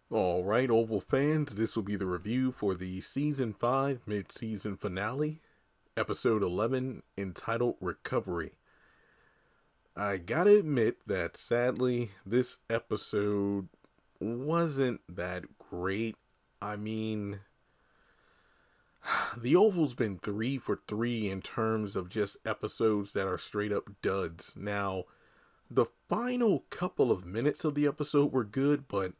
All right, Oval fans, this will be the review for the Season 5 mid-season finale, Episode 11, entitled Recovery. I gotta admit that sadly, this episode wasn't that great. I mean, the Oval's been 3 for 3 in terms of just episodes that are straight up duds. Now, the final couple of minutes of the episode were good, but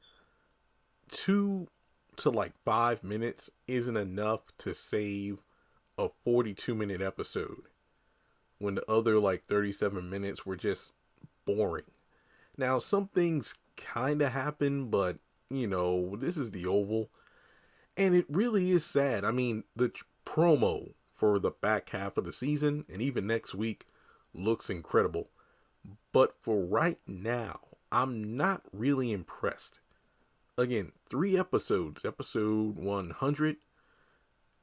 2 to 5 minutes isn't enough to save a 42-minute episode when the other 37 minutes were just boring. Now, some things kind of happen, but this is the Oval, and it really is sad. I mean, the promo for the back half of the season and even next week looks incredible. But for right now, I'm not really impressed. Again, 3 episodes, episode 100,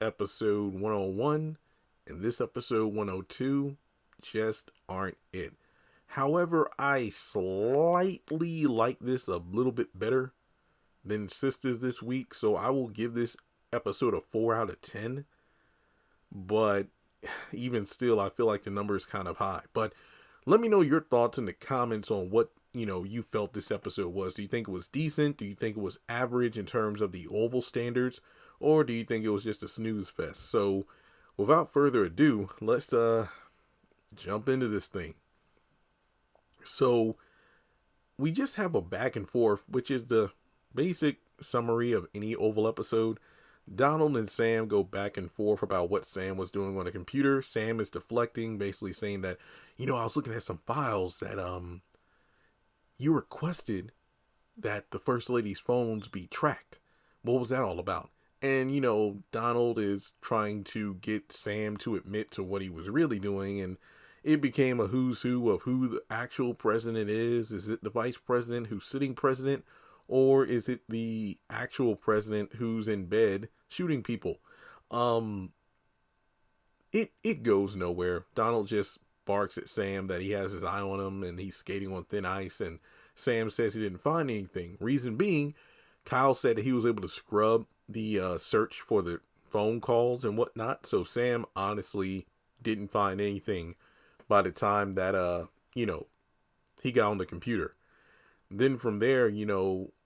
episode 101, and this episode 102 just aren't it. However, I slightly like this a little bit better than Sisters this week, so I will give this episode a 4 out of 10. But even still, I feel like the number is kind of high. But let me know your thoughts in the comments on what you felt this episode was. Do you think it was decent? Do you think it was average in terms of the Oval standards? Or do you think it was just a snooze fest? So without further ado, let's jump into this thing. So we just have a back and forth, which is the basic summary of any Oval episode. Donald and Sam go back and forth about what Sam was doing on the computer. Sam is deflecting, basically saying that, I was looking at some files that you requested that the First Lady's phones be tracked. What was that all about? And, Donald is trying to get Sam to admit to what he was really doing, and it became a who's who of who the actual president is. Is it the vice president who's sitting president, or is it the actual president who's in bed shooting people? It goes nowhere. Donald just barks at Sam that he has his eye on him and he's skating on thin ice, and Sam says he didn't find anything. Reason being, Kyle said that he was able to scrub the search for the phone calls and whatnot, so Sam honestly didn't find anything by the time that he got on the computer. Then from there,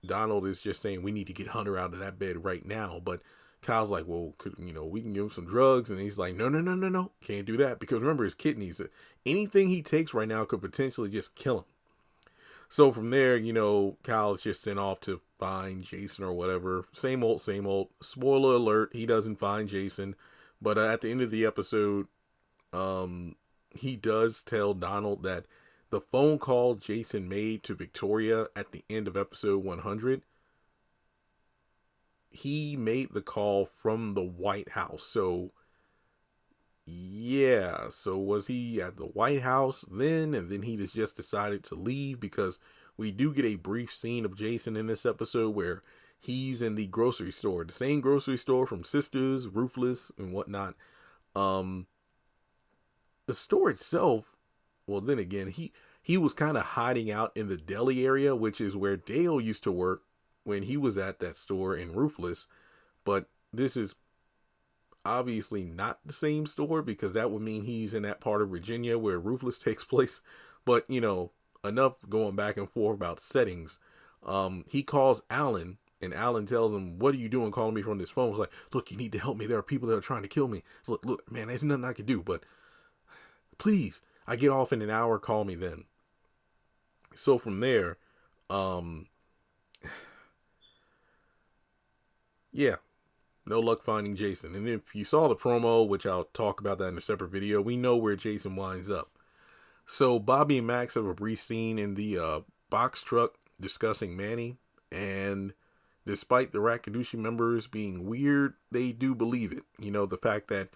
Donald is just saying we need to get Hunter out of that bed right now. But Kyle's like, well, we can give him some drugs. And he's like, no, can't do that. Because remember, his kidneys, anything he takes right now could potentially just kill him. So from there, Kyle is just sent off to find Jason or whatever. Same old, same old. Spoiler alert, he doesn't find Jason. But at the end of the episode, he does tell Donald that the phone call Jason made to Victoria at the end of episode 100, he made the call from the White House. So, yeah. So was he at the White House then? And then he just decided to leave, because we do get a brief scene of Jason in this episode where he's in the grocery store. The same grocery store from Sisters, Ruthless, and whatnot. The store itself, well, then again, he was kind of hiding out in the deli area, which is where Dale used to work when he was at that store in Ruthless. But this is obviously not the same store, because that would mean he's in that part of Virginia where Ruthless takes place. But, enough going back and forth about settings. He calls Alan, and Alan tells him, what are you doing calling me from this phone? He's like, look, you need to help me. There are people that are trying to kill me. Look, man, there's nothing I can do, but please, I get off in an hour, call me then. So from there, yeah, no luck finding Jason. And if you saw the promo, which I'll talk about that in a separate video, we know where Jason winds up. So Bobby and Max have a brief scene in the box truck discussing Manny, and despite the Rakadushi members being weird, they do believe it. The fact that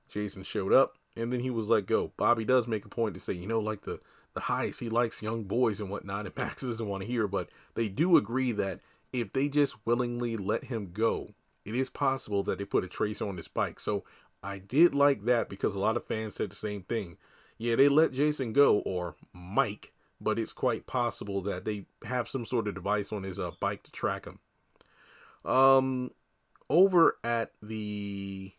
Jason showed up and then he was let go. Bobby does make a point to say, like the heist, he likes young boys and whatnot, and Max doesn't want to hear, but they do agree that if they just willingly let him go, it is possible that they put a tracer on his bike. So I did like that, because a lot of fans said the same thing. Yeah, they let Jason go, or Mike, but it's quite possible that they have some sort of device on his bike to track him. Over at the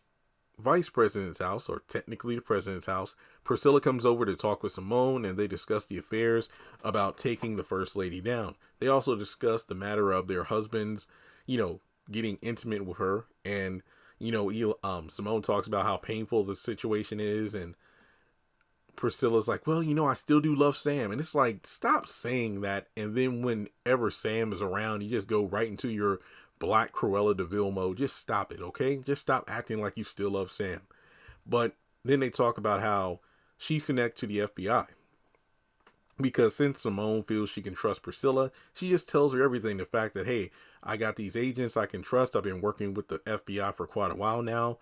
vice president's house, or technically the president's house, Priscilla comes over to talk with Simone, and they discuss the affairs about taking the first lady down. They also discuss the matter of their husbands, getting intimate with her, and Simone talks about how painful the situation is, and Priscilla's like, well, I still do love Sam. And it's like, stop saying that. And then whenever Sam is around, you just go right into your Black Cruella de Vil mode. Just stop it, okay? Just stop acting like you still love Sam. But then they talk about how she's connected to the FBI. Because since Simone feels she can trust Priscilla, she just tells her everything. The fact that, hey, I got these agents I can trust. I've been working with the FBI for quite a while now.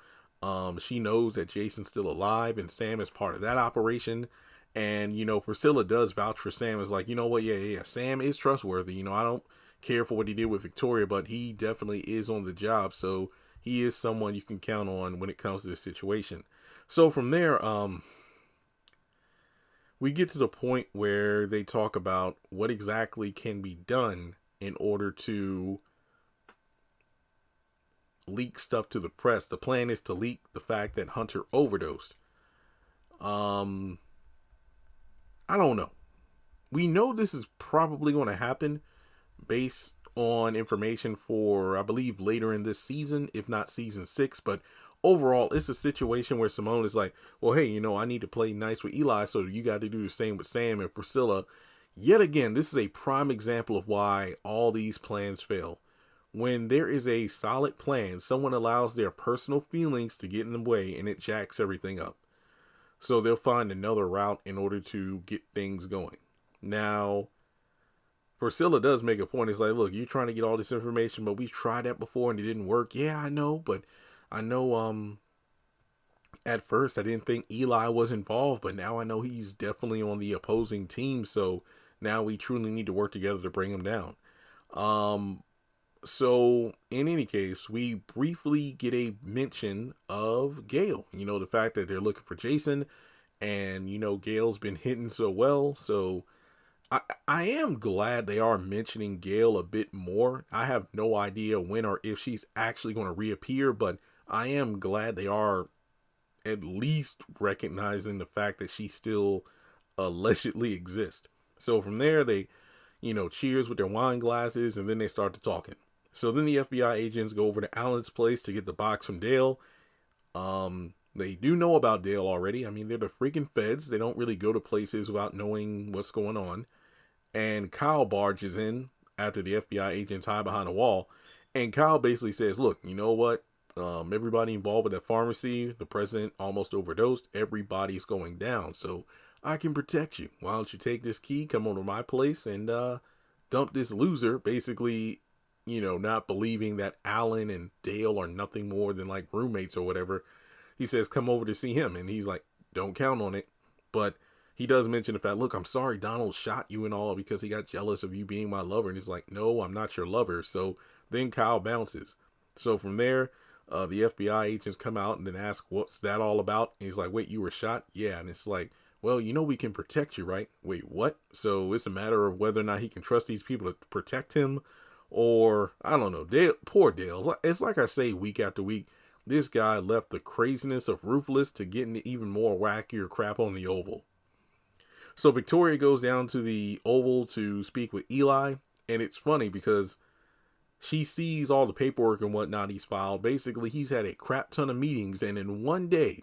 She knows that Jason's still alive and Sam is part of that operation. And, Priscilla does vouch for Sam. Is like, you know what? Yeah. Sam is trustworthy. I don't care for what he did with Victoria, but he definitely is on the job. So he is someone you can count on when it comes to this situation. So from there, we get to the point where they talk about what exactly can be done in order to leak stuff to the press. The plan is to leak the fact that Hunter overdosed. I don't know. We know this is probably going to happen based on information for, I believe, later in this season, if not season 6. But overall, it's a situation where Simone is like, well, hey, I need to play nice with Eli, so you got to do the same with Sam and Priscilla. Yet again, this is a prime example of why all these plans fail. When there is a solid plan, someone allows their personal feelings to get in the way and it jacks everything up. So they'll find another route in order to get things going. Now, Priscilla does make a point. It's like, look, you're trying to get all this information, but we've tried that before and it didn't work. Yeah, I know, but I know at first I didn't think Eli was involved, but now I know he's definitely on the opposing team. So now we truly need to work together to bring him down. So in any case, we briefly get a mention of Gail, the fact that they're looking for Jason, and, Gail's been hitting so well. So I am glad they are mentioning Gail a bit more. I have no idea when or if she's actually going to reappear, but I am glad they are at least recognizing the fact that she still allegedly exists. So from there, they, cheers with their wine glasses, and then they start to talking. So then the FBI agents go over to Alan's place to get the box from Dale. They do know about Dale already. I mean, they're the freaking feds. They don't really go to places without knowing what's going on. And Kyle barges in after the FBI agents hide behind a wall. And Kyle basically says, look, you know what? Everybody involved with that pharmacy, the president almost overdosed. Everybody's going down. So I can protect you. Why don't you take this key, come over to my place, and dump this loser, basically, not believing that Alan and Dale are nothing more than like roommates or whatever. He says, come over to see him. And he's like, don't count on it. But he does mention the fact, look, I'm sorry Donald shot you and all because he got jealous of you being my lover. And he's like, no, I'm not your lover. So then Kyle bounces. So from there, the FBI agents come out and then ask, what's that all about? And he's like, wait, you were shot? Yeah. And it's like, well, we can protect you, right? Wait, what? So it's a matter of whether or not he can trust these people to protect him. Or, I don't know, Dale, poor Dale. It's like I say week after week, this guy left the craziness of Ruthless to getting even more wackier crap on the Oval. So Victoria goes down to the Oval to speak with Eli, and it's funny because she sees all the paperwork and whatnot he's filed. Basically, he's had a crap ton of meetings, and in one day,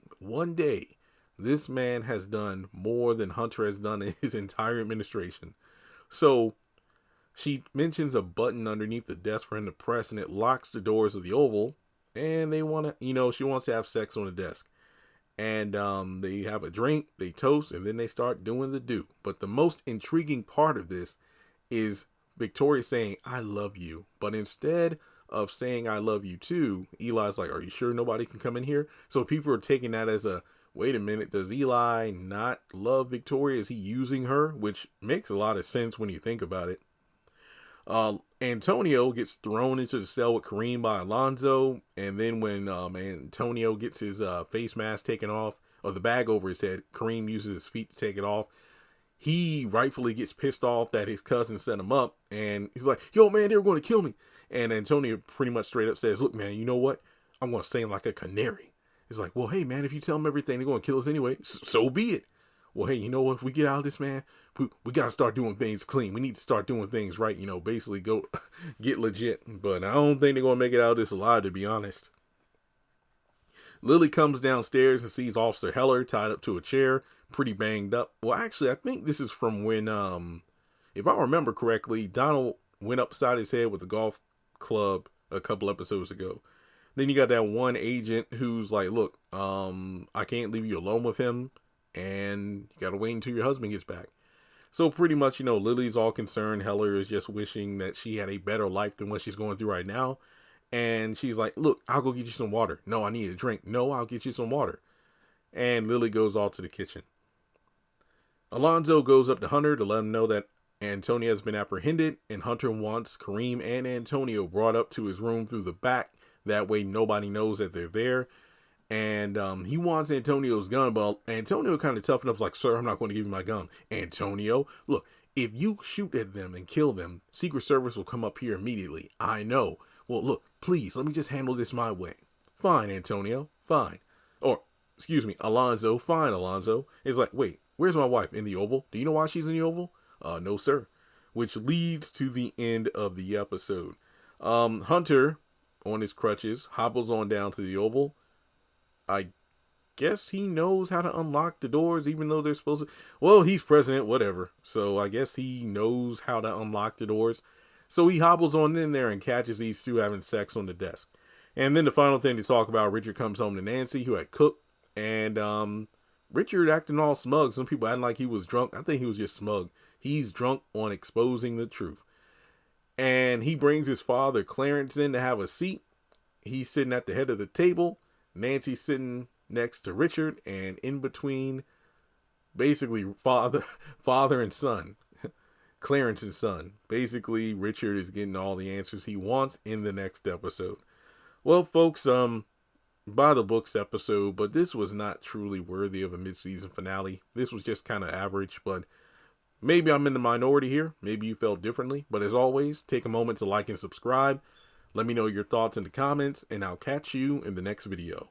this man has done more than Hunter has done in his entire administration. So she mentions a button underneath the desk for him to press, and it locks the doors of the Oval. And they want to, she wants to have sex on the desk. And they have a drink, they toast, and then they start doing the do. But the most intriguing part of this is Victoria saying, I love you. But instead of saying, I love you too, Eli's like, are you sure nobody can come in here? So people are taking that as a, wait a minute, does Eli not love Victoria? Is he using her? Which makes a lot of sense when you think about it. Antonio gets thrown into the cell with Kareem by Alonzo, and then when Antonio gets his face mask taken off, or the bag over his head, Kareem uses his feet to take it off. He rightfully gets pissed off that his cousin set him up, and he's like, yo man, they were going to kill me. And Antonio pretty much straight up says, look, man, you know what? I'm going to sing like a canary. It's like, well, hey, man, if you tell them everything, they're going to kill us anyway. So be it. Well, hey, you know what? If we get out of this, man, we got to start doing things clean. We need to start doing things right. You know, basically go get legit. But I don't think they're going to make it out of this alive, to be honest. Lily comes downstairs and sees Officer Heller tied up to a chair, pretty banged up. Well, actually, I think this is from when, if I remember correctly, Donald went upside his head with the golf club a couple episodes ago. Then you got that one agent who's like, look, I can't leave you alone with him, and you got to wait until your husband gets back. So pretty much, you know, Lily's all concerned. Heller is just wishing that she had a better life than what she's going through right now. And she's like, look, I'll go get you some water. No, I need a drink. No, I'll get you some water. And Lily goes off to the kitchen. Alonzo goes up to Hunter to let him know that Antonio has been apprehended, and Hunter wants Kareem and Antonio brought up to his room through the back. That way nobody knows that they're there. And he wants Antonio's gun, but Antonio kind of toughened up, like, sir, I'm not going to give you my gun. Antonio, look, if you shoot at them and kill them, Secret Service will come up here immediately. I know. Well, look, please, let me just handle this my way. Fine, Antonio, fine. Or, excuse me, Alonzo, fine, Alonzo. It's like, wait, where's my wife? In the Oval? Do you know why she's in the Oval? No, sir. Which leads to the end of the episode. Hunter, on his crutches, hobbles on down to the Oval. I guess he knows how to unlock the doors, even though they're supposed to. Well, he's president, whatever. So I guess he knows how to unlock the doors. So he hobbles on in there and catches these two having sex on the desk. And then the final thing to talk about, Richard comes home to Nancy, who had cooked. And Richard acting all smug. Some people acting like he was drunk. I think he was just smug. He's drunk on exposing the truth. And he brings his father, Clarence, in to have a seat. He's sitting at the head of the table. Nancy's sitting next to Richard. And in between, basically, father and son. Clarence and son. Basically, Richard is getting all the answers he wants in the next episode. Well, folks, by the books episode, but this was not truly worthy of a mid-season finale. This was just kind of average, but maybe I'm in the minority here. Maybe you felt differently. But as always, take a moment to like and subscribe. Let me know your thoughts in the comments, and I'll catch you in the next video.